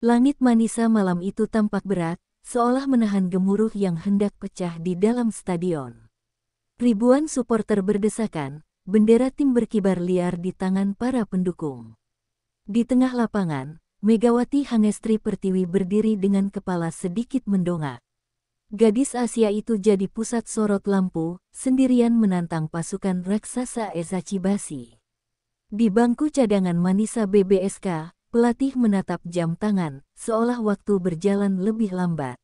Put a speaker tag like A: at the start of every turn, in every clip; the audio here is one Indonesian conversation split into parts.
A: Langit Manisa malam itu tampak berat, seolah menahan gemuruh yang hendak pecah di dalam stadion. Ribuan supporter berdesakan, bendera tim berkibar liar di tangan para pendukung. Di tengah lapangan, Megawati Hangestri Pertiwi berdiri dengan kepala sedikit mendongak. Gadis Asia itu jadi pusat sorot lampu, sendirian menantang pasukan raksasa Ezachi Basi. Di bangku cadangan Manisa BBSK, pelatih menatap jam tangan, seolah waktu berjalan lebih lambat.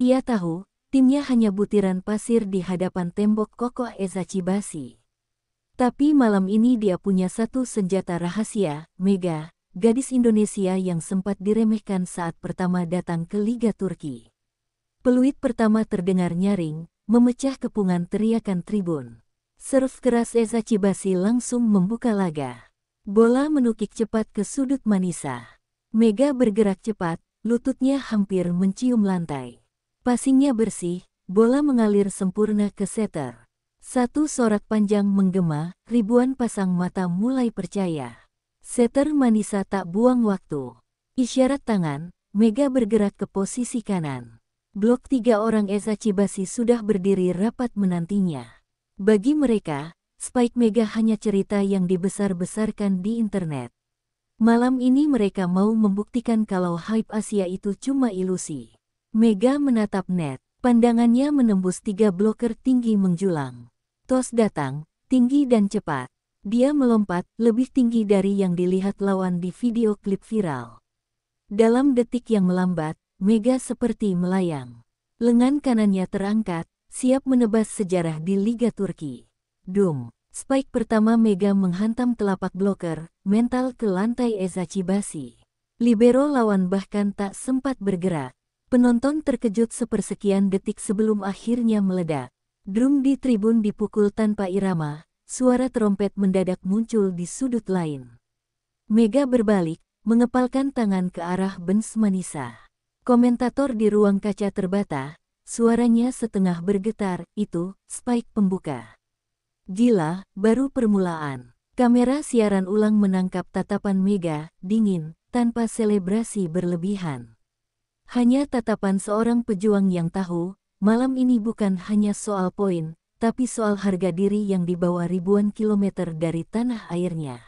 A: Ia tahu, timnya hanya butiran pasir di hadapan tembok kokoh Ezachi Basi. Tapi malam ini dia punya satu senjata rahasia, Mega, gadis Indonesia yang sempat diremehkan saat pertama datang ke Liga Turki. Peluit pertama terdengar nyaring, memecah kepungan teriakan tribun. Serve keras Ezachi Basi langsung membuka laga. Bola menukik cepat ke sudut Manisa. Mega bergerak cepat, lututnya hampir mencium lantai. Passingnya bersih, bola mengalir sempurna ke setter. Satu sorak panjang menggema, ribuan pasang mata mulai percaya. Setter Manisa tak buang waktu. Isyarat tangan, Mega bergerak ke posisi kanan. Blok 3 orang Ezachi Basi sudah berdiri rapat menantinya. Bagi mereka, spike Mega hanya cerita yang dibesar-besarkan di internet. Malam ini mereka mau membuktikan kalau hype Asia itu cuma ilusi. Mega menatap net, pandangannya menembus 3 bloker tinggi menjulang. Tos datang, tinggi dan cepat. Dia melompat, lebih tinggi dari yang dilihat lawan di video klip viral. Dalam detik yang melambat, Mega seperti melayang. Lengan kanannya terangkat, siap menebas sejarah di Liga Turki. Dum, spike pertama Mega menghantam telapak bloker, mental ke lantai Ezachi Basi. Libero lawan bahkan tak sempat bergerak. Penonton terkejut sepersekian detik sebelum akhirnya meledak. Drum di tribun dipukul tanpa irama, suara trompet mendadak muncul di sudut lain. Mega berbalik, mengepalkan tangan ke arah bench Manisa. Komentator di ruang kaca terbata, suaranya setengah bergetar, itu, spike pembuka. Gila, baru permulaan. Kamera siaran ulang menangkap tatapan Mega, dingin, tanpa selebrasi berlebihan. Hanya tatapan seorang pejuang yang tahu, malam ini bukan hanya soal poin, tapi soal harga diri yang dibawa ribuan kilometer dari tanah airnya.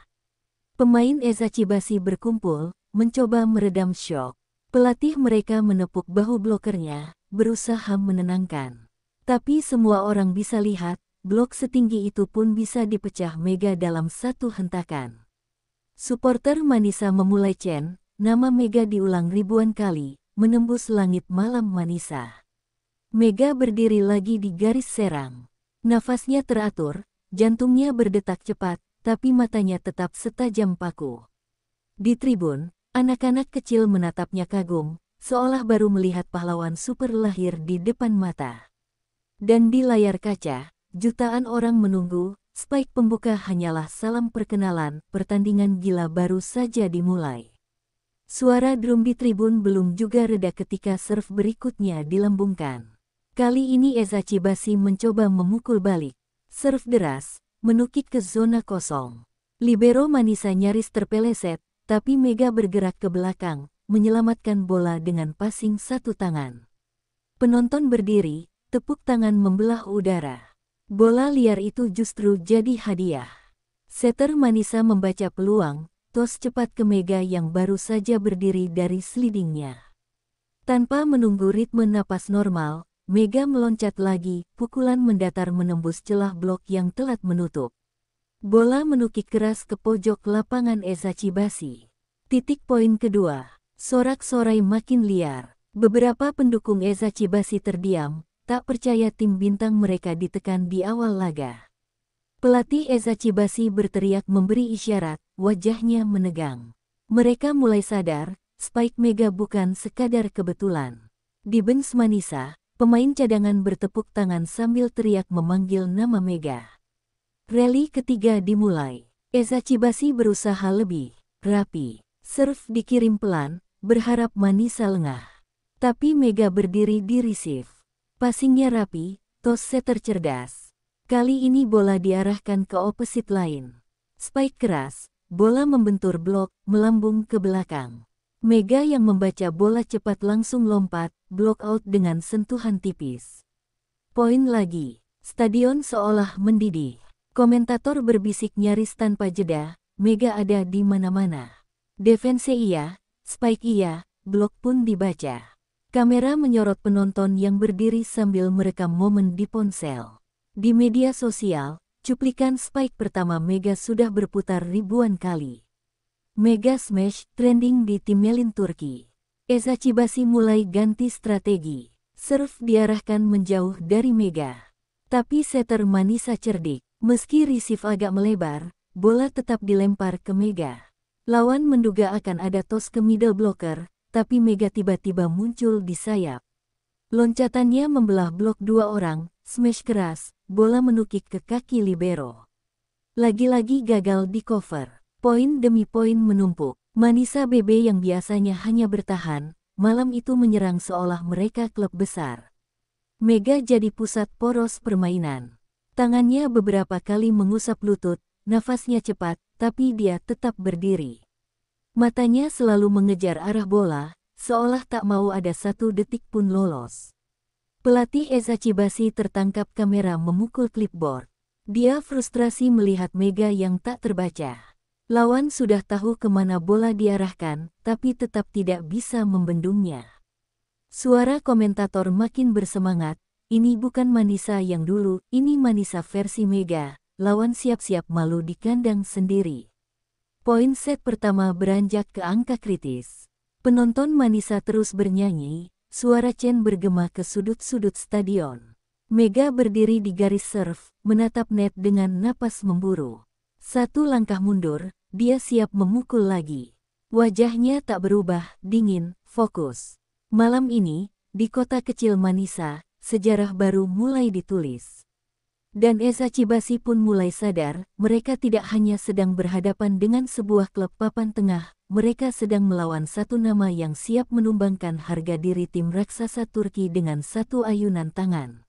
A: Pemain Ezachi Basi berkumpul, mencoba meredam syok. Pelatih mereka menepuk bahu blokernya, berusaha menenangkan. Tapi semua orang bisa lihat, blok setinggi itu pun bisa dipecah Mega dalam satu hentakan. Supporter Manisa memulai chant, nama Mega diulang ribuan kali, menembus langit malam Manisa. Mega berdiri lagi di garis serang. Nafasnya teratur, jantungnya berdetak cepat, tapi matanya tetap setajam paku. Di tribun, anak-anak kecil menatapnya kagum, seolah baru melihat pahlawan super lahir di depan mata. Dan di layar kaca, jutaan orang menunggu, spike pembuka hanyalah salam perkenalan, pertandingan gila baru saja dimulai. Suara drum di tribun belum juga reda ketika serve berikutnya dilambungkan. Kali ini Ezachi Basi mencoba memukul balik. Serve deras, menukik ke zona kosong. Libero Manisa nyaris terpeleset, tapi Mega bergerak ke belakang, menyelamatkan bola dengan passing satu tangan. Penonton berdiri, tepuk tangan membelah udara. Bola liar itu justru jadi hadiah. Setter Manisa membaca peluang, tos cepat ke Mega yang baru saja berdiri dari slidingnya. Tanpa menunggu ritme napas normal, Mega meloncat lagi, pukulan mendatar menembus celah blok yang telat menutup. Bola menukik keras ke pojok lapangan Ezachi Basi. Titik poin kedua, sorak-sorai makin liar. Beberapa pendukung Ezachi Basi terdiam, tak percaya tim bintang mereka ditekan di awal laga. Pelatih Ezachi Basi berteriak memberi isyarat, wajahnya menegang. Mereka mulai sadar, spike Mega bukan sekadar kebetulan. Di bench Manisa, pemain cadangan bertepuk tangan sambil teriak memanggil nama Mega. Rally ketiga dimulai. Ezachi Basi berusaha lebih rapi. Serve dikirim pelan, berharap Manisa lengah. Tapi Mega berdiri di receive. Passingnya rapi, tos setter cerdas. Kali ini bola diarahkan ke opposite lain. Spike keras, bola membentur blok, melambung ke belakang. Mega yang membaca bola cepat langsung lompat, block out dengan sentuhan tipis. Poin lagi. Stadion seolah mendidih. Komentator berbisik nyaris tanpa jeda, Mega ada di mana-mana. Defense iya, spike iya, blok pun dibaca. Kamera menyorot penonton yang berdiri sambil merekam momen di ponsel. Di media sosial, cuplikan spike pertama Mega sudah berputar ribuan kali. Mega Smash trending di tim Melin Turki. Eza Cibasi mulai ganti strategi. Serve diarahkan menjauh dari Mega. Tapi setter Manisa cerdik. Meski receive agak melebar, bola tetap dilempar ke Mega. Lawan menduga akan ada toss ke middle blocker, tapi Mega tiba-tiba muncul di sayap. Loncatannya membelah blok dua orang, smash keras, bola menukik ke kaki libero. Lagi-lagi gagal di cover. Poin demi poin menumpuk. Manisa BB yang biasanya hanya bertahan, malam itu menyerang seolah mereka klub besar. Mega jadi pusat poros permainan. Tangannya beberapa kali mengusap lutut, nafasnya cepat, tapi dia tetap berdiri. Matanya selalu mengejar arah bola, seolah tak mau ada satu detik pun lolos. Pelatih Eza Cibasi tertangkap kamera memukul clipboard. Dia frustrasi melihat Mega yang tak terbaca. Lawan sudah tahu kemana bola diarahkan, tapi tetap tidak bisa membendungnya. Suara komentator makin bersemangat, ini bukan Manisa yang dulu, ini Manisa versi Mega, lawan siap-siap malu di kandang sendiri. Poin set pertama beranjak ke angka kritis. Penonton Manisa terus bernyanyi, suara Chen bergema ke sudut-sudut stadion. Mega berdiri di garis serve, menatap net dengan napas memburu. Satu langkah mundur, dia siap memukul lagi. Wajahnya tak berubah, dingin, fokus. Malam ini, di kota kecil Manisa, sejarah baru mulai ditulis. Dan Eza Cibasi pun mulai sadar, mereka tidak hanya sedang berhadapan dengan sebuah klub papan tengah, mereka sedang melawan satu nama yang siap menumbangkan harga diri tim raksasa Turki dengan satu ayunan tangan.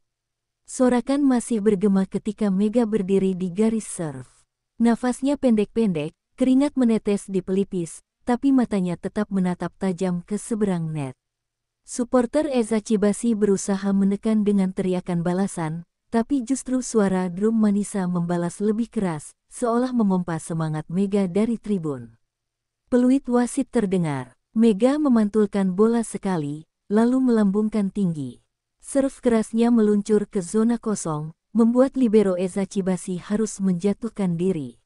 A: Sorakan masih bergema ketika Mega berdiri di garis serve. Nafasnya pendek-pendek, keringat menetes di pelipis, tapi matanya tetap menatap tajam ke seberang net. Supporter Eza Cibasi berusaha menekan dengan teriakan balasan, tapi justru suara drum Manisa membalas lebih keras, seolah memompa semangat Mega dari tribun. Peluit wasit terdengar. Mega memantulkan bola sekali, lalu melambungkan tinggi. Serve kerasnya meluncur ke zona kosong, membuat libero Eza Cibasi harus menjatuhkan diri.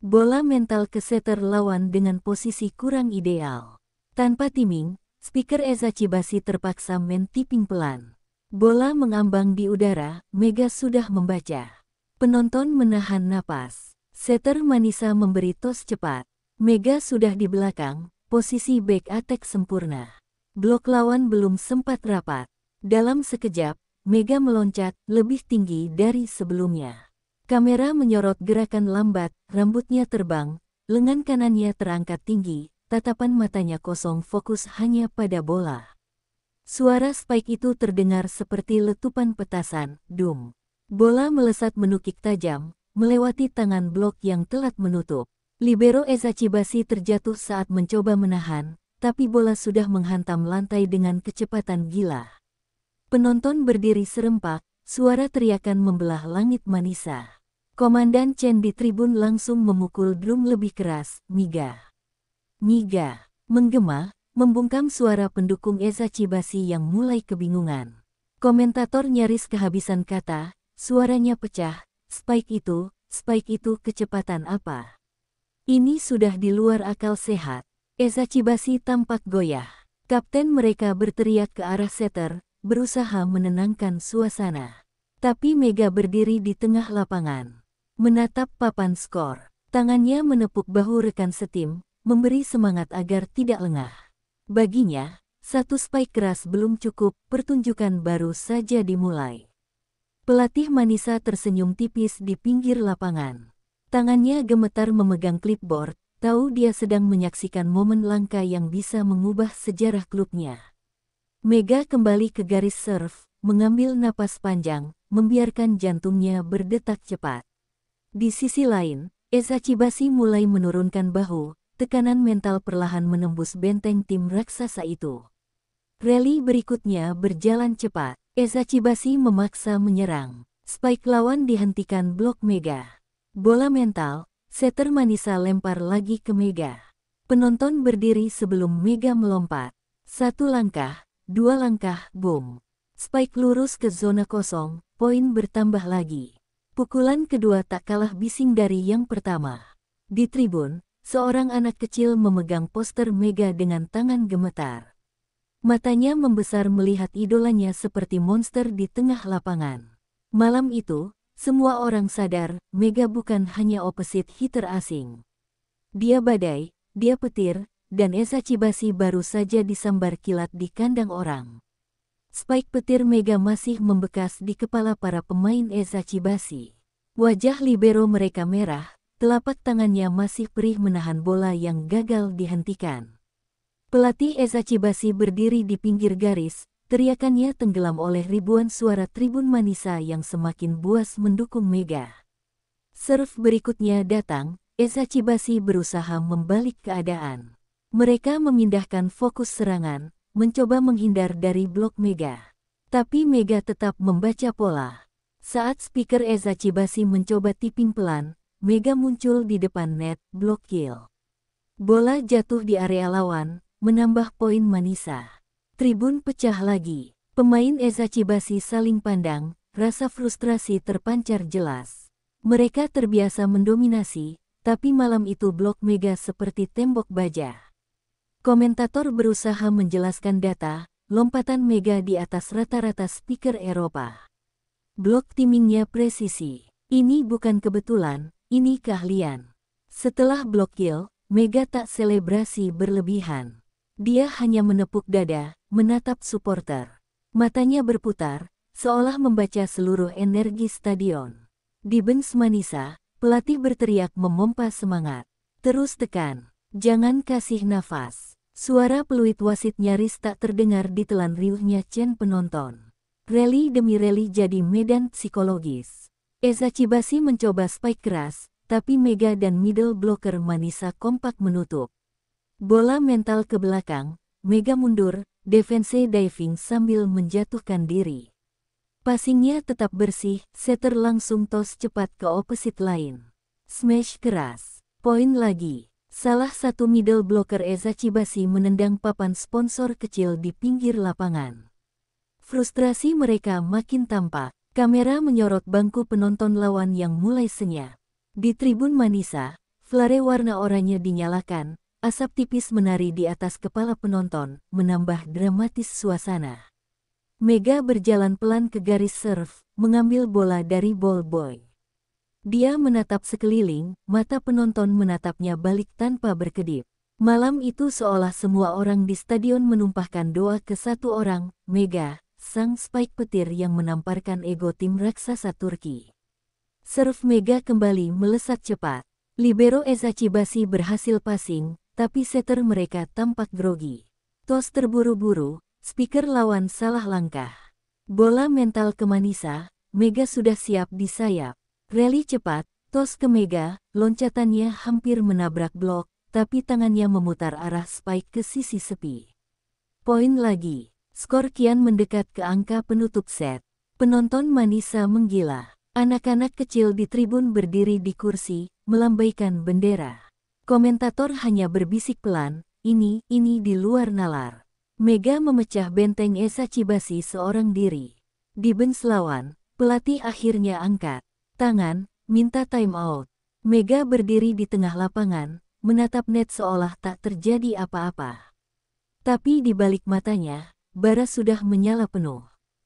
A: Bola mental ke setter lawan dengan posisi kurang ideal. Tanpa timing, speaker Eza Cibasi terpaksa main tipping pelan. Bola mengambang di udara, Mega sudah membaca. Penonton menahan napas. Setter Manisa memberi tos cepat. Mega sudah di belakang, posisi back attack sempurna. Blok lawan belum sempat rapat. Dalam sekejap, Mega meloncat lebih tinggi dari sebelumnya. Kamera menyorot gerakan lambat, rambutnya terbang, lengan kanannya terangkat tinggi, tatapan matanya kosong fokus hanya pada bola. Suara spike itu terdengar seperti letupan petasan, dum. Bola melesat menukik tajam, melewati tangan blok yang telat menutup. Libero Eza Cibasi terjatuh saat mencoba menahan, tapi bola sudah menghantam lantai dengan kecepatan gila. Penonton berdiri serempak, suara teriakan membelah langit Manisa. Komandan Chen di tribun langsung memukul drum lebih keras, Miga. Miga, menggema, membungkam suara pendukung Eza Cibasi yang mulai kebingungan. Komentator nyaris kehabisan kata, suaranya pecah, spike itu kecepatan apa? Ini sudah di luar akal sehat. Eza Cibasi tampak goyah. Kapten mereka berteriak ke arah setter, berusaha menenangkan suasana. Tapi Mega berdiri di tengah lapangan. Menatap papan skor. Tangannya menepuk bahu rekan setim, memberi semangat agar tidak lengah. Baginya, satu spike keras belum cukup, pertunjukan baru saja dimulai. Pelatih Manisa tersenyum tipis di pinggir lapangan. Tangannya gemetar memegang clipboard, tahu dia sedang menyaksikan momen langka yang bisa mengubah sejarah klubnya. Mega kembali ke garis serve, mengambil napas panjang, membiarkan jantungnya berdetak cepat. Di sisi lain, Eza Cibasi mulai menurunkan bahu, tekanan mental perlahan menembus benteng tim raksasa itu. Rally berikutnya berjalan cepat. Eza Chibasi memaksa menyerang. Spike lawan dihentikan blok Mega. Bola mental, setter Manisa lempar lagi ke Mega. Penonton berdiri sebelum Mega melompat. 1 langkah, 2 langkah, boom. Spike lurus ke zona kosong, poin bertambah lagi. Pukulan kedua tak kalah bising dari yang pertama. Di tribun, seorang anak kecil memegang poster Mega dengan tangan gemetar. Matanya membesar melihat idolanya seperti monster di tengah lapangan. Malam itu, semua orang sadar, Mega bukan hanya opposite hitter asing. Dia badai, dia petir, dan Eza Chibasi baru saja disambar kilat di kandang orang. Spike petir Mega masih membekas di kepala para pemain Eza Chibasi. Wajah libero mereka merah, telapak tangannya masih perih menahan bola yang gagal dihentikan. Pelatih Eza Chibasi berdiri di pinggir garis, teriakannya tenggelam oleh ribuan suara tribun Manisa yang semakin buas mendukung Mega. Serve berikutnya datang, Eza Chibasi berusaha membalik keadaan. Mereka memindahkan fokus serangan, mencoba menghindar dari blok Mega. Tapi Mega tetap membaca pola. Saat speaker Eza Chibasi mencoba tipping pelan, Mega muncul di depan net, blok kill. Bola jatuh di area lawan, menambah poin Manisa. Tribun pecah lagi. Pemain Eza Chibasi saling pandang, rasa frustrasi terpancar jelas. Mereka terbiasa mendominasi, tapi malam itu blok Mega seperti tembok baja. Komentator berusaha menjelaskan data, lompatan Mega di atas rata-rata speaker Eropa. Blok timingnya presisi. Ini bukan kebetulan, ini keahlian. Setelah blok kill, Mega tak selebrasi berlebihan. Dia hanya menepuk dada, menatap supporter. Matanya berputar, seolah membaca seluruh energi stadion. Di bench Manisa, pelatih berteriak memompa semangat. Terus tekan, jangan kasih nafas. Suara peluit wasit nyaris tak terdengar ditelan riuhnya Chen penonton. Rally demi rally jadi medan psikologis. Eza Chibasi mencoba spike keras, tapi Mega dan middle blocker Manisa kompak menutup. Bola mental ke belakang, Mega mundur, defense diving sambil menjatuhkan diri. Passingnya tetap bersih, setter langsung tos cepat ke opposite lain. Smash keras, poin lagi. Salah satu middle blocker Eza Chibasi menendang papan sponsor kecil di pinggir lapangan. Frustrasi mereka makin tampak, kamera menyorot bangku penonton lawan yang mulai senyap. Di tribun Manisa, flare warna oranye dinyalakan. Asap tipis menari di atas kepala penonton, menambah dramatis suasana. Mega berjalan pelan ke garis serve, mengambil bola dari ball boy. Dia menatap sekeliling, mata penonton menatapnya balik tanpa berkedip. Malam itu seolah semua orang di stadion menumpahkan doa ke satu orang, Mega, sang spike petir yang menamparkan ego tim raksasa Turki. Serve Mega kembali melesat cepat. Libero Eza Chibasi berhasil passing, tapi setter mereka tampak grogi. Tos terburu-buru, speaker lawan salah langkah. Bola mental ke Manisa, Mega sudah siap di sayap. Rally cepat, tos ke Mega, loncatannya hampir menabrak blok, tapi tangannya memutar arah spike ke sisi sepi. Poin lagi, skor kian mendekat ke angka penutup set. Penonton Manisa menggila. Anak-anak kecil di tribun berdiri di kursi, melambaikan bendera. Komentator hanya berbisik pelan, ini di luar nalar. Mega memecah benteng Eza Chibasi seorang diri. Di bench lawan, pelatih akhirnya angkat tangan, minta time out. Mega berdiri di tengah lapangan, menatap net seolah tak terjadi apa-apa. Tapi di balik matanya, bara sudah menyala penuh.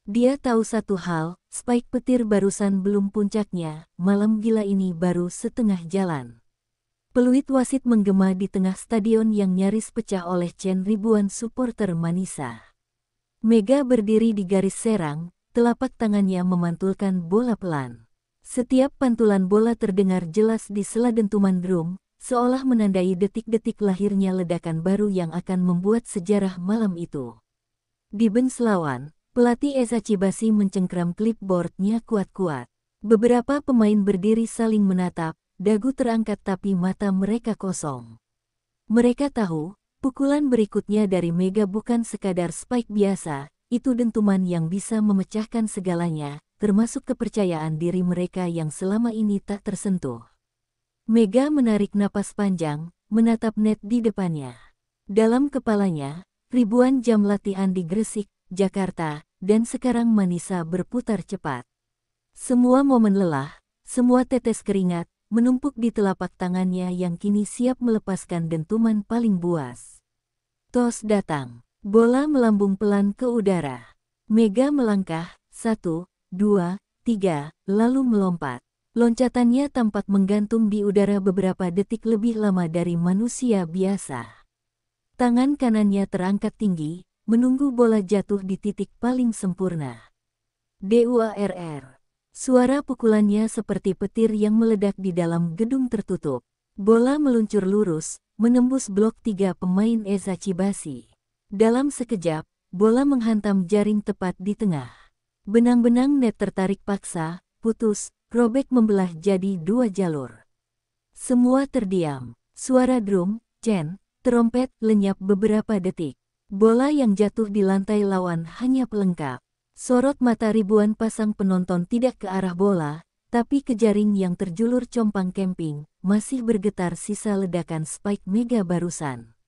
A: Dia tahu satu hal, spike petir barusan belum puncaknya, malam gila ini baru setengah jalan. Peluit wasit menggema di tengah stadion yang nyaris pecah oleh Chen ribuan supporter Manisa. Mega berdiri di garis serang, telapak tangannya memantulkan bola pelan. Setiap pantulan bola terdengar jelas di sela dentuman drum, seolah menandai detik-detik lahirnya ledakan baru yang akan membuat sejarah malam itu. Di bench lawan, pelatih Eza Chibasi mencengkram clipboardnya kuat-kuat. Beberapa pemain berdiri saling menatap, dagu terangkat tapi mata mereka kosong. Mereka tahu, pukulan berikutnya dari Mega bukan sekadar spike biasa, itu dentuman yang bisa memecahkan segalanya, termasuk kepercayaan diri mereka yang selama ini tak tersentuh. Mega menarik napas panjang, menatap net di depannya. Dalam kepalanya, ribuan jam latihan di Gresik, Jakarta, dan sekarang Manisa berputar cepat. Semua momen lelah, semua tetes keringat, menumpuk di telapak tangannya yang kini siap melepaskan dentuman paling buas. Tos datang. Bola melambung pelan ke udara. Mega melangkah, 1, 2, 3, lalu melompat. Loncatannya tampak menggantung di udara beberapa detik lebih lama dari manusia biasa. Tangan kanannya terangkat tinggi, menunggu bola jatuh di titik paling sempurna. DUARR. Suara pukulannya seperti petir yang meledak di dalam gedung tertutup. Bola meluncur lurus, menembus blok 3 pemain Ezachibashi. Dalam sekejap, bola menghantam jaring tepat di tengah. Benang-benang net tertarik paksa, putus, robek membelah jadi 2 jalur. Semua terdiam. Suara drum, chen, trompet lenyap beberapa detik. Bola yang jatuh di lantai lawan hanya pelengkap. Sorot mata ribuan pasang penonton tidak ke arah bola, tapi ke jaring yang terjulur compang camping, masih bergetar sisa ledakan spike Mega barusan.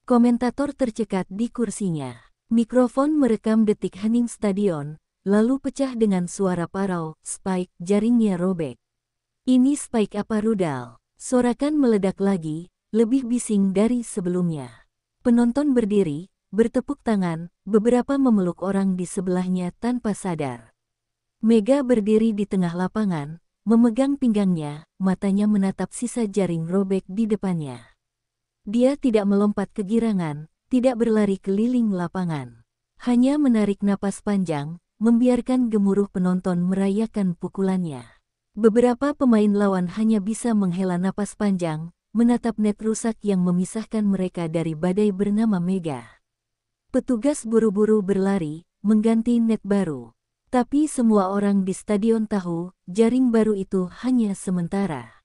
A: Komentator tercekat di kursinya. Mikrofon merekam detik hening stadion, lalu pecah dengan suara parau, spike, jaringnya robek. Ini spike apa rudal? Sorakan meledak lagi, lebih bising dari sebelumnya. Penonton berdiri, bertepuk tangan, beberapa memeluk orang di sebelahnya tanpa sadar. Mega berdiri di tengah lapangan, memegang pinggangnya, matanya menatap sisa jaring robek di depannya. Dia tidak melompat kegirangan, tidak berlari keliling lapangan. Hanya menarik napas panjang, membiarkan gemuruh penonton merayakan pukulannya. Beberapa pemain lawan hanya bisa menghela napas panjang, menatap net rusak yang memisahkan mereka dari badai bernama Mega. Petugas buru-buru berlari, mengganti net baru. Tapi semua orang di stadion tahu, jaring baru itu hanya sementara.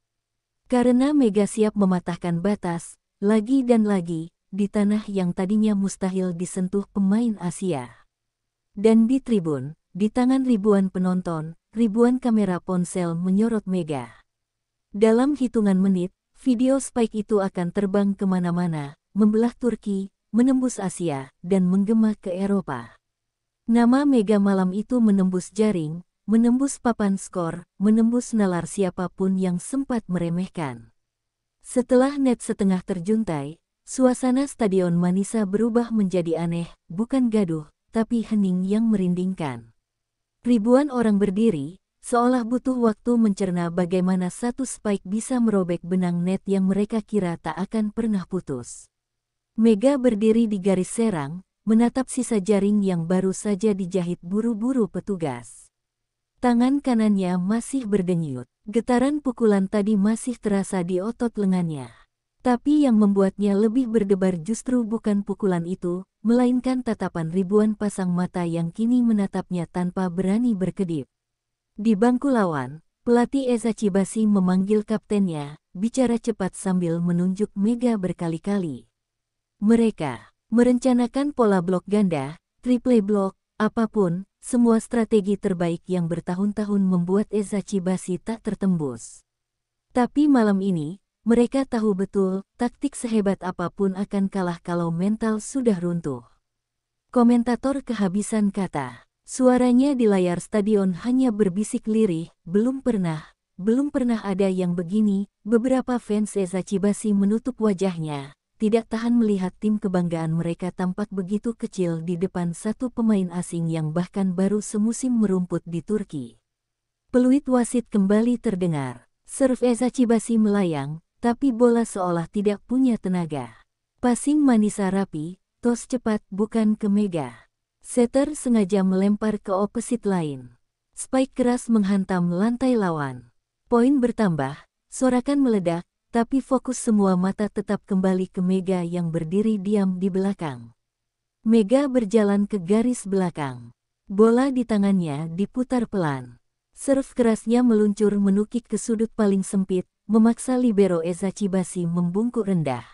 A: Karena Mega siap mematahkan batas, lagi dan lagi, di tanah yang tadinya mustahil disentuh pemain Asia. Dan di tribun, di tangan ribuan penonton, ribuan kamera ponsel menyorot Mega. Dalam hitungan menit, video spike itu akan terbang kemana-mana, membelah Turki, menembus Asia, dan menggema ke Eropa. Nama Mega malam itu menembus jaring, menembus papan skor, menembus nalar siapapun yang sempat meremehkan. Setelah net setengah terjuntai, suasana stadion Manisa berubah menjadi aneh, bukan gaduh, tapi hening yang merindingkan. Ribuan orang berdiri, seolah butuh waktu mencerna bagaimana satu spike bisa merobek benang net yang mereka kira tak akan pernah putus. Mega berdiri di garis serang, menatap sisa jaring yang baru saja dijahit buru-buru petugas. Tangan kanannya masih berdenyut, getaran pukulan tadi masih terasa di otot lengannya. Tapi yang membuatnya lebih berdebar justru bukan pukulan itu, melainkan tatapan ribuan pasang mata yang kini menatapnya tanpa berani berkedip. Di bangku lawan, pelatih Ezachibashi memanggil kaptennya, bicara cepat sambil menunjuk Mega berkali-kali. Mereka merencanakan pola blok ganda, triple blok, apapun, semua strategi terbaik yang bertahun-tahun membuat Ezachibashi tak tertembus. Tapi malam ini, mereka tahu betul, taktik sehebat apapun akan kalah kalau mental sudah runtuh. Komentator kehabisan kata. Suaranya di layar stadion hanya berbisik lirih, belum pernah ada yang begini. Beberapa fans Ezachibashi menutup wajahnya, tidak tahan melihat tim kebanggaan mereka tampak begitu kecil di depan satu pemain asing yang bahkan baru semusim merumput di Turki. Peluit wasit kembali terdengar. Serve Ezachibashi melayang, tapi bola seolah tidak punya tenaga. Passing Manisa rapi, tos cepat bukan ke Mega. Setter sengaja melempar ke opposite line. Spike keras menghantam lantai lawan. Poin bertambah, sorakan meledak, tapi fokus semua mata tetap kembali ke Mega yang berdiri diam di belakang. Mega berjalan ke garis belakang. Bola di tangannya diputar pelan. Serve kerasnya meluncur menukik ke sudut paling sempit, memaksa libero Ezachibashi membungkuk rendah.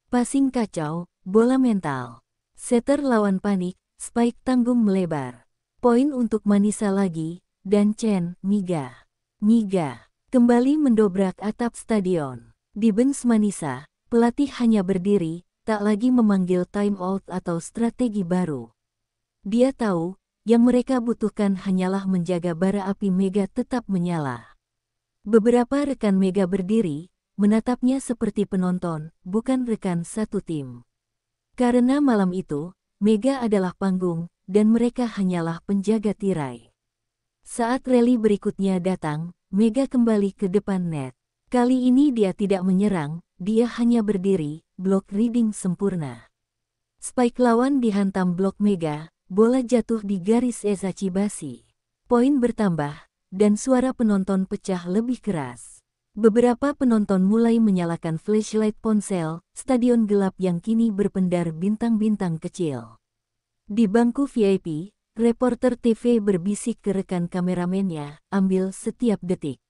A: Passing kacau, bola mental. Setter lawan panik, Spike tanggung melebar. Poin untuk Manisa lagi, dan Chen, Miga. Miga kembali mendobrak atap stadion. Di bench Manisa, pelatih hanya berdiri, tak lagi memanggil time out atau strategi baru. Dia tahu, yang mereka butuhkan hanyalah menjaga bara api Mega tetap menyala. Beberapa rekan Mega berdiri, menatapnya seperti penonton, bukan rekan satu tim. Karena malam itu, Mega adalah panggung, dan mereka hanyalah penjaga tirai. Saat rally berikutnya datang, Mega kembali ke depan net. Kali ini dia tidak menyerang, dia hanya berdiri, block reading sempurna. Spike lawan dihantam blok Mega, bola jatuh di garis Ezachibashi. Poin bertambah, dan suara penonton pecah lebih keras. Beberapa penonton mulai menyalakan flashlight ponsel, stadion gelap yang kini berpendar bintang-bintang kecil. Di bangku VIP, reporter TV berbisik ke rekan kameramennya, ambil setiap detik.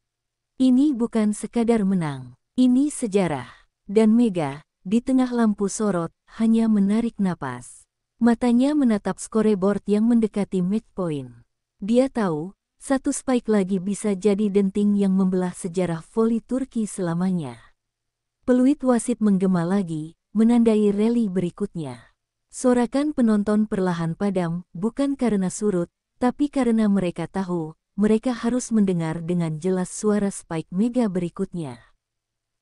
A: Ini bukan sekadar menang, ini sejarah. Dan Mega, di tengah lampu sorot, hanya menarik napas. Matanya menatap scoreboard yang mendekati match point. Dia tahu, satu spike lagi bisa jadi denting yang membelah sejarah voli Turki selamanya. Peluit wasit menggema lagi, menandai rally berikutnya. Sorakan penonton perlahan padam, bukan karena surut, tapi karena mereka tahu, mereka harus mendengar dengan jelas suara spike Mega berikutnya.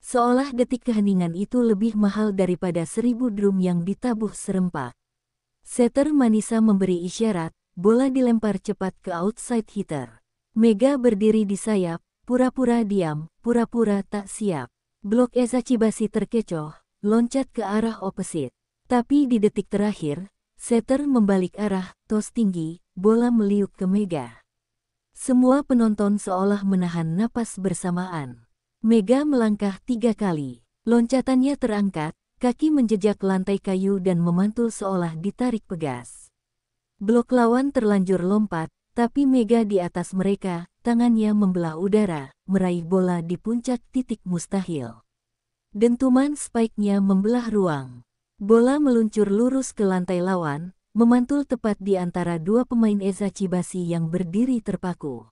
A: Seolah detik keheningan itu lebih mahal daripada 1000 drum yang ditabuh serempak. Setter Manisa memberi isyarat, bola dilempar cepat ke outside hitter. Mega berdiri di sayap, pura-pura diam, pura-pura tak siap. Blok Ezachibashi terkecoh, loncat ke arah opposite. Tapi di detik terakhir, Setter membalik arah, tos tinggi, bola meliuk ke Mega. Semua penonton seolah menahan napas bersamaan. Mega melangkah 3 kali. Loncatannya terangkat, kaki menjejak lantai kayu dan memantul seolah ditarik pegas. Blok lawan terlanjur lompat, tapi Mega di atas mereka, tangannya membelah udara, meraih bola di puncak titik mustahil. Dentuman spike-nya membelah ruang. Bola meluncur lurus ke lantai lawan, memantul tepat di antara dua pemain Ezachibashi yang berdiri terpaku.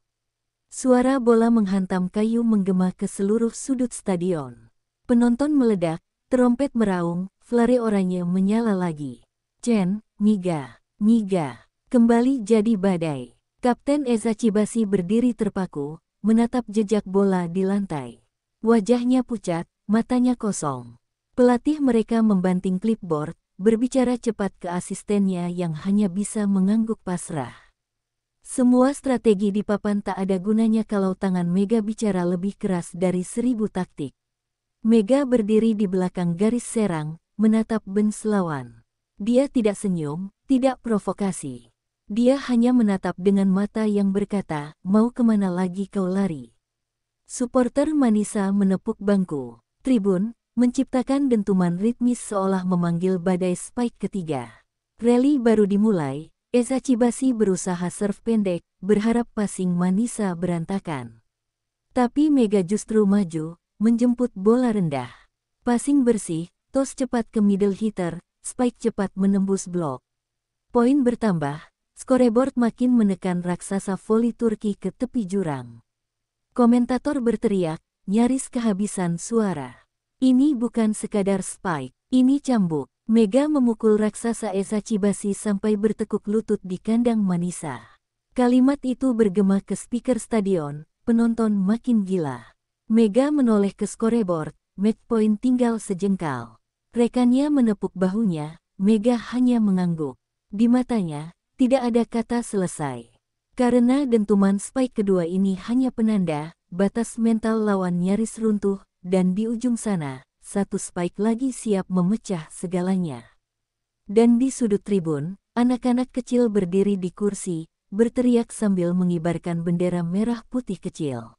A: Suara bola menghantam kayu menggema ke seluruh sudut stadion. Penonton meledak, trompet meraung, flare oranye menyala lagi. Chen, Miga, Miga, kembali jadi badai. Kapten Ezachibashi berdiri terpaku, menatap jejak bola di lantai. Wajahnya pucat, matanya kosong. Pelatih mereka membanting clipboard, berbicara cepat ke asistennya yang hanya bisa mengangguk pasrah. Semua strategi di papan tak ada gunanya kalau tangan Mega bicara lebih keras dari 1000 taktik. Mega berdiri di belakang garis serang, menatap bench lawan. Dia tidak senyum, tidak provokasi. Dia hanya menatap dengan mata yang berkata, mau kemana lagi kau lari? Supporter Manisa menepuk bangku. Tribun, menciptakan dentuman ritmis seolah memanggil badai spike ketiga. Rally baru dimulai, Ezachibashi berusaha serve pendek, berharap passing Manisa berantakan. Tapi Mega justru maju, menjemput bola rendah. Passing bersih, tos cepat ke middle hitter, spike cepat menembus blok. Poin bertambah, scoreboard makin menekan raksasa voli Turki ke tepi jurang. Komentator berteriak, nyaris kehabisan suara. Ini bukan sekadar spike, ini cambuk. Mega memukul raksasa Ezachibashi sampai bertekuk lutut di kandang Manisa. Kalimat itu bergema ke speaker stadion, penonton makin gila. Mega menoleh ke scoreboard, match point tinggal sejengkal. Rekannya menepuk bahunya, Mega hanya mengangguk. Di matanya, tidak ada kata selesai. Karena dentuman spike kedua ini hanya penanda, batas mental lawan nyaris runtuh, dan di ujung sana, satu spike lagi siap memecah segalanya. Dan di sudut tribun, anak-anak kecil berdiri di kursi, berteriak sambil mengibarkan bendera merah putih kecil.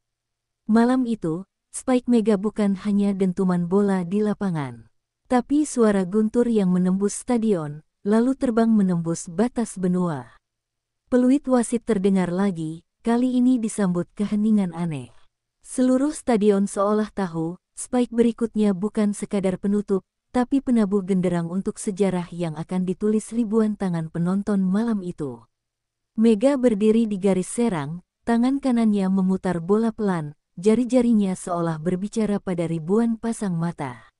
A: Malam itu, spike Mega bukan hanya dentuman bola di lapangan, tapi suara guntur yang menembus stadion, lalu terbang menembus batas benua. Peluit wasit terdengar lagi, kali ini disambut keheningan aneh. Seluruh stadion seolah tahu, spike berikutnya bukan sekadar penutup, tapi penabuh genderang untuk sejarah yang akan ditulis ribuan tangan penonton malam itu. Mega berdiri di garis serang, tangan kanannya memutar bola pelan, jari-jarinya seolah berbicara pada ribuan pasang mata.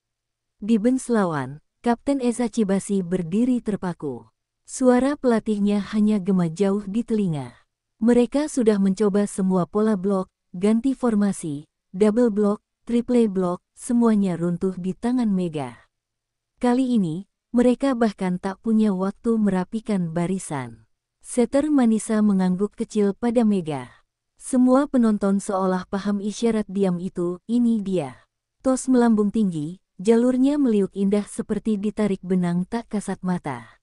A: Di bench lawan, Kapten Eza Chibasi berdiri terpaku. Suara pelatihnya hanya gema jauh di telinga. Mereka sudah mencoba semua pola blok, ganti formasi, double block, triple block, semuanya runtuh di tangan Mega. Kali ini, mereka bahkan tak punya waktu merapikan barisan. Setter Manisa mengangguk kecil pada Mega. Semua penonton seolah paham isyarat diam itu, ini dia. Tos melambung tinggi, jalurnya meliuk indah seperti ditarik benang tak kasat mata.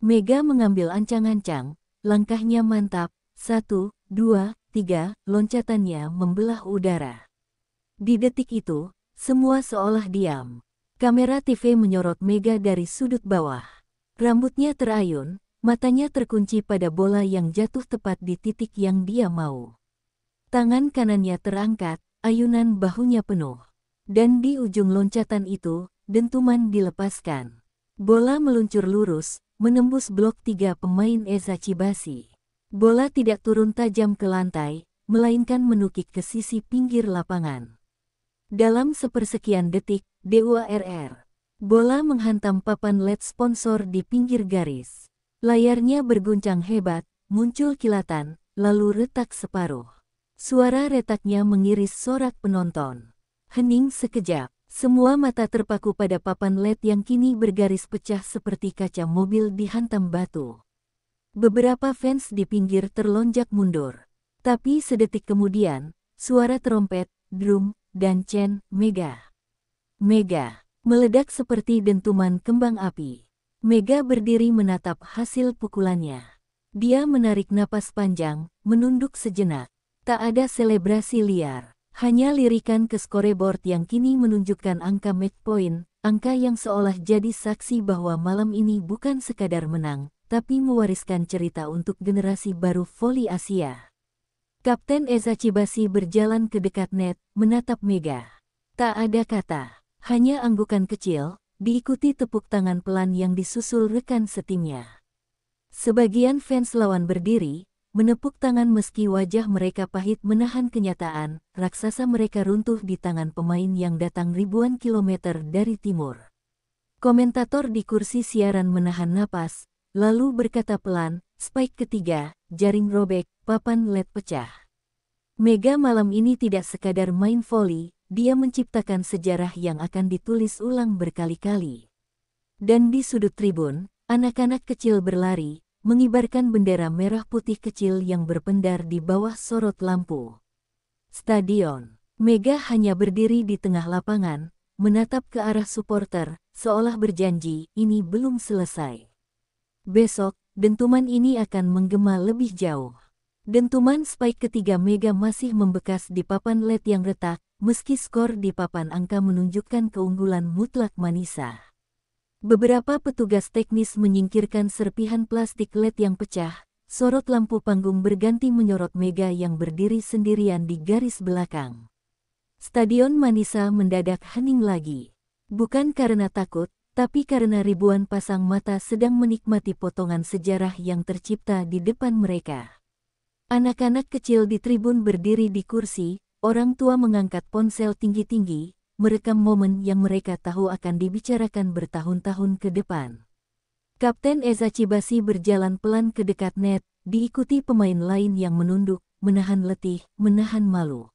A: Mega mengambil ancang-ancang, langkahnya mantap, 1, 2, 3, loncatannya membelah udara. Di detik itu, semua seolah diam. Kamera TV menyorot Mega dari sudut bawah. Rambutnya terayun, matanya terkunci pada bola yang jatuh tepat di titik yang dia mau. Tangan kanannya terangkat, ayunan bahunya penuh. Dan di ujung loncatan itu, dentuman dilepaskan. Bola meluncur lurus, menembus blok 3 pemain Eza Chibasi. Bola tidak turun tajam ke lantai, melainkan menukik ke sisi pinggir lapangan. Dalam sepersekian detik, DUARR. Bola menghantam papan LED sponsor di pinggir garis. Layarnya berguncang hebat, muncul kilatan, lalu retak separuh. Suara retaknya mengiris sorak penonton. Hening sekejap. Semua mata terpaku pada papan LED yang kini bergaris pecah seperti kaca mobil dihantam batu. Beberapa fans di pinggir terlonjak mundur. Tapi sedetik kemudian, suara trompet, drum, dan chant Mega. Mega meledak seperti dentuman kembang api. Mega berdiri menatap hasil pukulannya. Dia menarik napas panjang, menunduk sejenak. Tak ada selebrasi liar. Hanya lirikan ke scoreboard yang kini menunjukkan angka match point, angka yang seolah jadi saksi bahwa malam ini bukan sekadar menang, tapi mewariskan cerita untuk generasi baru voli Asia. Kapten Eza Chibasi berjalan ke dekat net, menatap Mega. Tak ada kata, hanya anggukan kecil, diikuti tepuk tangan pelan yang disusul rekan setimnya. Sebagian fans lawan berdiri, menepuk tangan meski wajah mereka pahit menahan kenyataan, raksasa mereka runtuh di tangan pemain yang datang ribuan kilometer dari timur. Komentator di kursi siaran menahan napas, lalu berkata pelan, spike ketiga, jaring robek, papan LED pecah. Mega malam ini tidak sekadar main voli, dia menciptakan sejarah yang akan ditulis ulang berkali-kali. Dan di sudut tribun, anak-anak kecil berlari, mengibarkan bendera merah putih kecil yang berpendar di bawah sorot lampu. Stadion. Mega hanya berdiri di tengah lapangan, menatap ke arah supporter, seolah berjanji, ini belum selesai. Besok, dentuman ini akan menggema lebih jauh. Dentuman spike ketiga Mega masih membekas di papan LED yang retak, meski skor di papan angka menunjukkan keunggulan mutlak Manisa. Beberapa petugas teknis menyingkirkan serpihan plastik LED yang pecah, sorot lampu panggung berganti menyorot Mega yang berdiri sendirian di garis belakang. Stadion Manisa mendadak hening lagi. Bukan karena takut, tapi karena ribuan pasang mata sedang menikmati potongan sejarah yang tercipta di depan mereka. Anak-anak kecil di tribun berdiri di kursi, orang tua mengangkat ponsel tinggi-tinggi, merekam momen yang mereka tahu akan dibicarakan bertahun-tahun ke depan. Kapten Eza Chibasi berjalan pelan ke dekat net, diikuti pemain lain yang menunduk, menahan letih, menahan malu.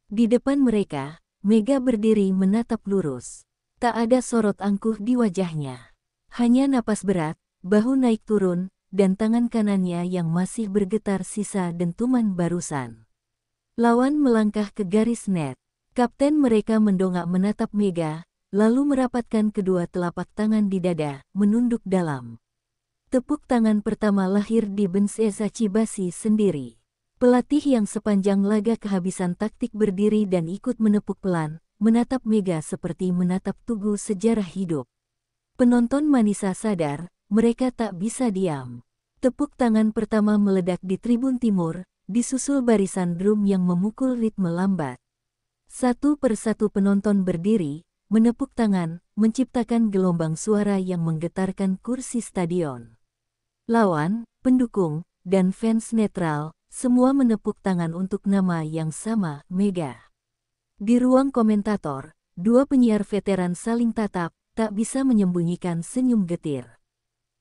A: Di depan mereka, Mega berdiri menatap lurus. Tak ada sorot angkuh di wajahnya. Hanya napas berat, bahu naik turun, dan tangan kanannya yang masih bergetar sisa dentuman barusan. Lawan melangkah ke garis net. Kapten mereka mendongak menatap Mega, lalu merapatkan kedua telapak tangan di dada, menunduk dalam. Tepuk tangan pertama lahir di bench Eza Chibasi sendiri. Pelatih yang sepanjang laga kehabisan taktik berdiri dan ikut menepuk pelan, menatap Mega seperti menatap tugu sejarah hidup. Penonton Manisa sadar, mereka tak bisa diam. Tepuk tangan pertama meledak di tribun timur, disusul barisan drum yang memukul ritme lambat. Satu persatu penonton berdiri, menepuk tangan, menciptakan gelombang suara yang menggetarkan kursi stadion. Lawan, pendukung, dan fans netral, semua menepuk tangan untuk nama yang sama, Mega. Di ruang komentator, dua penyiar veteran saling tatap, tak bisa menyembunyikan senyum getir.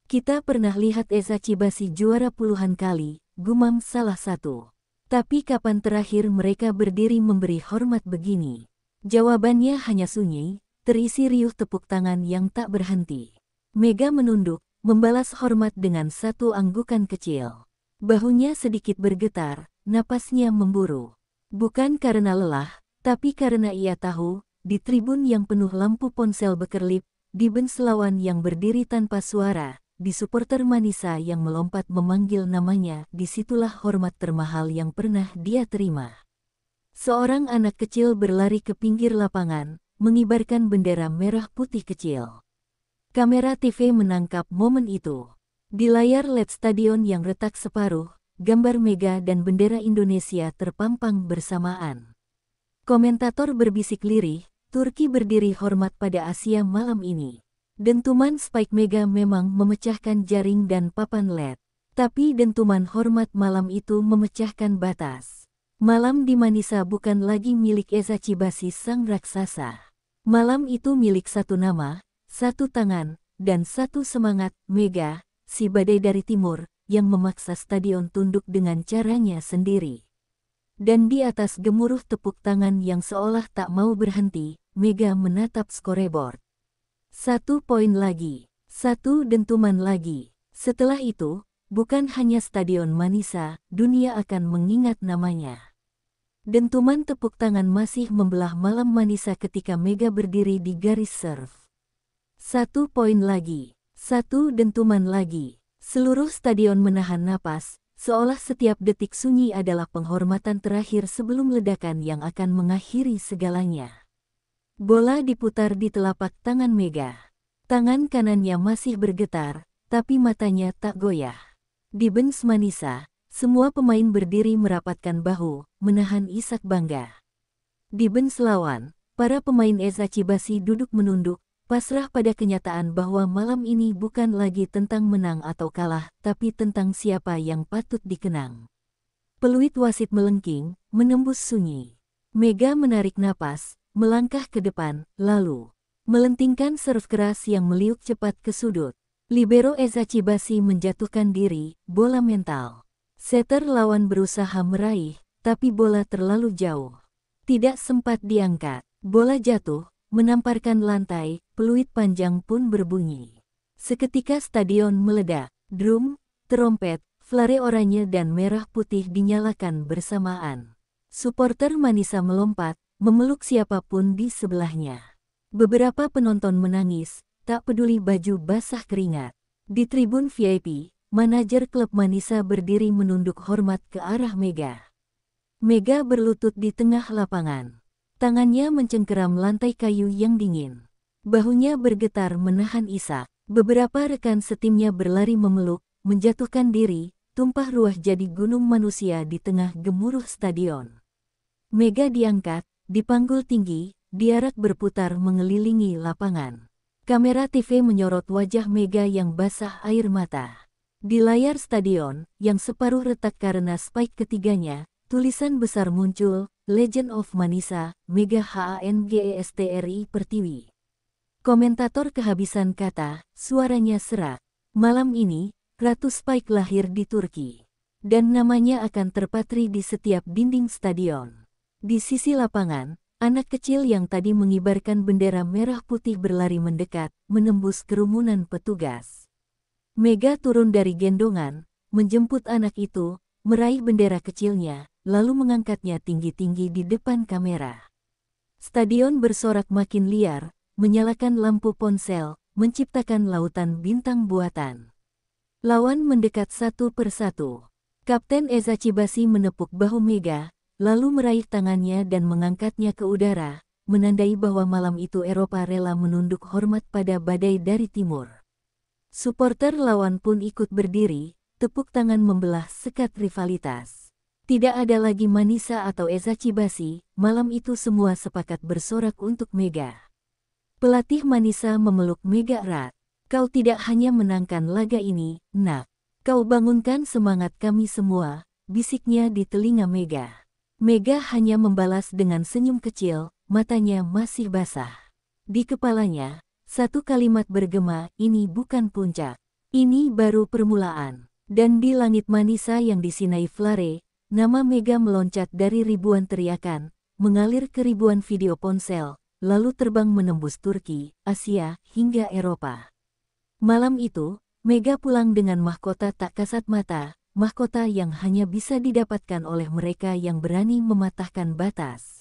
A: Kita pernah lihat Eza Chibasi juara puluhan kali, gumam salah satu. Tapi kapan terakhir mereka berdiri memberi hormat begini? Jawabannya hanya sunyi, terisi riuh tepuk tangan yang tak berhenti. Mega menunduk, membalas hormat dengan satu anggukan kecil. Bahunya sedikit bergetar, napasnya memburu. Bukan karena lelah, tapi karena ia tahu, di tribun yang penuh lampu ponsel bekerlip, di bench lawan yang berdiri tanpa suara, di supporter Manisa yang melompat memanggil namanya, disitulah hormat termahal yang pernah dia terima. Seorang anak kecil berlari ke pinggir lapangan, mengibarkan bendera merah putih kecil. Kamera TV menangkap momen itu. Di layar LED stadion yang retak separuh, gambar Mega dan bendera Indonesia terpampang bersamaan. Komentator berbisik lirih, Turki berdiri hormat pada Asia malam ini. Dentuman spike Mega memang memecahkan jaring dan papan LED. Tapi dentuman hormat malam itu memecahkan batas. Malam di Manisa bukan lagi milik Eza Chibasi sang raksasa. Malam itu milik satu nama, satu tangan, dan satu semangat, Mega, si badai dari timur, yang memaksa stadion tunduk dengan caranya sendiri. Dan di atas gemuruh tepuk tangan yang seolah tak mau berhenti, Mega menatap scoreboard. 1 poin lagi, 1 dentuman lagi. Setelah itu, bukan hanya stadion Manisa, dunia akan mengingat namanya. Dentuman tepuk tangan masih membelah malam Manisa ketika Mega berdiri di garis serve. 1 poin lagi, 1 dentuman lagi. Seluruh stadion menahan napas, seolah setiap detik sunyi adalah penghormatan terakhir sebelum ledakan yang akan mengakhiri segalanya. Bola diputar di telapak tangan Mega. Tangan kanannya masih bergetar, tapi matanya tak goyah. Di bench Manisa, semua pemain berdiri merapatkan bahu, menahan isak bangga. Di bench lawan, para pemain Eza Chibasi duduk menunduk, pasrah pada kenyataan bahwa malam ini bukan lagi tentang menang atau kalah, tapi tentang siapa yang patut dikenang. Peluit wasit melengking, menembus sunyi. Mega menarik napas, melangkah ke depan, lalu melentingkan serve keras yang meliuk cepat ke sudut. Libero Eza Chibasi menjatuhkan diri, bola mental. Setter lawan berusaha meraih, tapi bola terlalu jauh. Tidak sempat diangkat. Bola jatuh, menamparkan lantai, peluit panjang pun berbunyi. Seketika stadion meledak. Drum, trompet, flare oranye dan merah putih dinyalakan bersamaan. Supporter Manisa melompat, memeluk siapapun di sebelahnya. Beberapa penonton menangis, tak peduli baju basah keringat. Di tribun VIP, manajer klub Manisa berdiri menunduk hormat ke arah Mega. Mega berlutut di tengah lapangan. Tangannya mencengkeram lantai kayu yang dingin. Bahunya bergetar menahan isak. Beberapa rekan setimnya berlari memeluk, menjatuhkan diri, tumpah ruah jadi gunung manusia di tengah gemuruh stadion. Mega diangkat, dipanggul tinggi, diarak berputar mengelilingi lapangan. Kamera TV menyorot wajah Mega yang basah air mata. Di layar stadion, yang separuh retak karena spike ketiganya, tulisan besar muncul, Legend of Manisa, Mega HANGESTRI Pertiwi. Komentator kehabisan kata, suaranya serak. Malam ini, Ratu Spike lahir di Turki. Dan namanya akan terpatri di setiap dinding stadion. Di sisi lapangan, anak kecil yang tadi mengibarkan bendera merah putih berlari mendekat, menembus kerumunan petugas. Mega turun dari gendongan, menjemput anak itu, meraih bendera kecilnya, lalu mengangkatnya tinggi-tinggi di depan kamera. Stadion bersorak makin liar, menyalakan lampu ponsel, menciptakan lautan bintang buatan. Lawan mendekat satu persatu. Kapten Eza Chibasi menepuk bahu Mega, lalu meraih tangannya dan mengangkatnya ke udara, menandai bahwa malam itu Eropa rela menunduk hormat pada badai dari timur. Supporter lawan pun ikut berdiri, tepuk tangan membelah sekat rivalitas. Tidak ada lagi Manisa atau Eza Chibasi, malam itu semua sepakat bersorak untuk Mega. Pelatih Manisa memeluk Mega erat. Kau tidak hanya menangkan laga ini, nak. Kau bangunkan semangat kami semua, bisiknya di telinga Mega. Mega hanya membalas dengan senyum kecil, matanya masih basah. Di kepalanya, satu kalimat bergema, ini bukan puncak. Ini baru permulaan. Dan di langit Manisa yang disinai flare, nama Mega meloncat dari ribuan teriakan, mengalir ke ribuan video ponsel, lalu terbang menembus Turki, Asia, hingga Eropa. Malam itu, Mega pulang dengan mahkota tak kasat mata, mahkota yang hanya bisa didapatkan oleh mereka yang berani mematahkan batas.